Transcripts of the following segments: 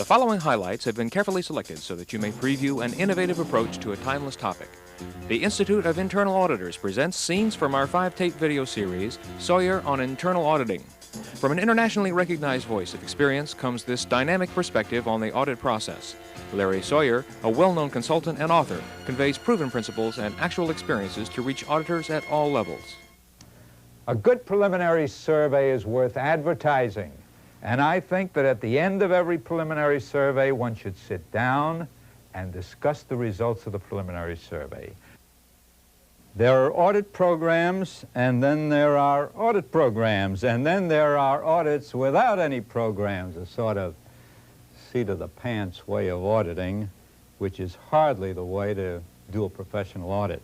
The following highlights have been carefully selected so that you may preview an innovative approach to a timeless topic. The Institute of Internal Auditors presents scenes from our 5-tape video series, Sawyer on Internal Auditing. From an internationally recognized voice of experience comes this dynamic perspective on the audit process. Larry Sawyer, a well-known consultant and author, conveys proven principles and actual experiences to reach auditors at all levels. A good preliminary survey is worth advertising, and I think that at the end of every preliminary survey, one should sit down and discuss the results of the preliminary survey. There are audit programs, and then there are audit programs, and then there are audits without any programs, a sort of seat-of-the-pants way of auditing, which is hardly the way to do a professional audit.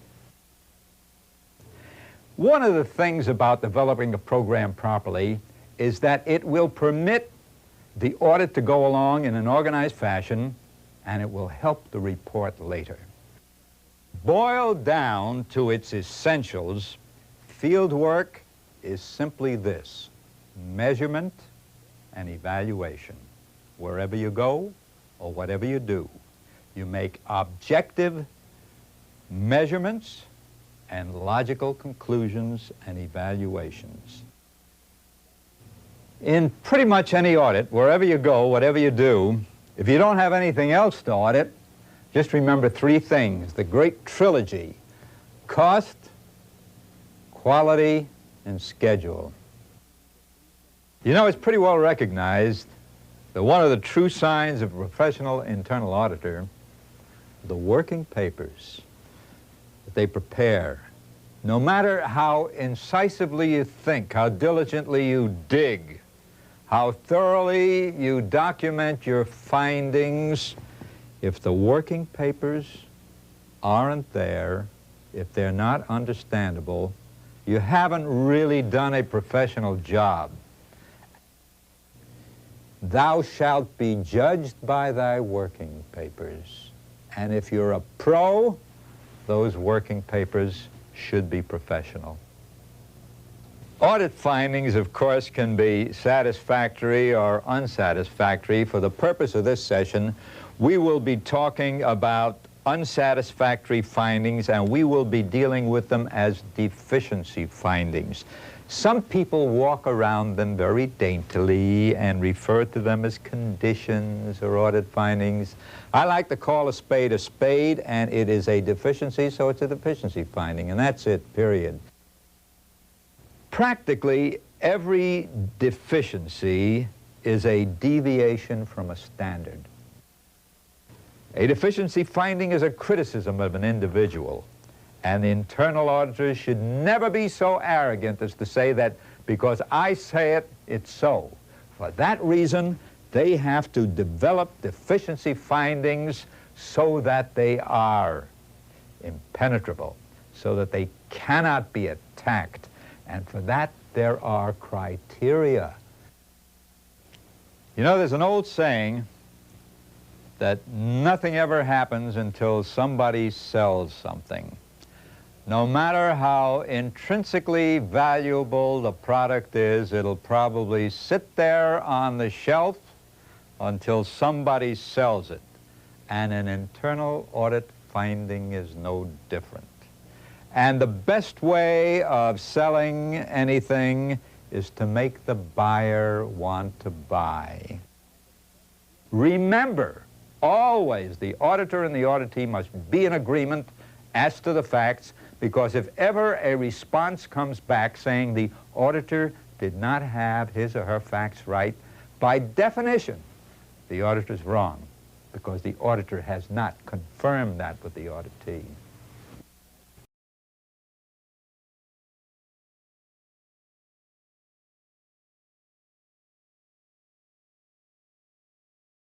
One of the things about developing a program properly is that it will permit the audit to go along in an organized fashion, and it will help the report later. Boiled down to its essentials, field work is simply this: measurement and evaluation. Wherever you go or whatever you do, you make objective measurements and logical conclusions and evaluations. In pretty much any audit, wherever you go, whatever you do, if you don't have anything else to audit, just remember 3 things, the great trilogy: cost, quality, and schedule. You know, it's pretty well recognized that one of the true signs of a professional internal auditor, the working papers that they prepare. No matter how incisively you think, how diligently you dig, how thoroughly you document your findings, if the working papers aren't there, if they're not understandable, you haven't really done a professional job. Thou shalt be judged by thy working papers. And if you're a pro, those working papers should be professional. Audit findings, of course, can be satisfactory or unsatisfactory. For the purpose of this session, we will be talking about unsatisfactory findings, and we will be dealing with them as deficiency findings. Some people walk around them very daintily and refer to them as conditions or audit findings. I like to call a spade, and it is a deficiency, so it's a deficiency finding, and that's it, period. Practically every deficiency is a deviation from a standard. A deficiency finding is a criticism of an individual, and the internal auditors should never be so arrogant as to say that because I say it, it's so. For that reason, they have to develop deficiency findings so that they are impenetrable, so that they cannot be attacked. And for that, there are criteria. You know, there's an old saying that nothing ever happens until somebody sells something. No matter how intrinsically valuable the product is, it'll probably sit there on the shelf until somebody sells it. And an internal audit finding is no different. And the best way of selling anything is to make the buyer want to buy. Remember, always the auditor and the auditee must be in agreement as to the facts, because if ever a response comes back saying the auditor did not have his or her facts right, by definition, the auditor's wrong, because the auditor has not confirmed that with the auditee.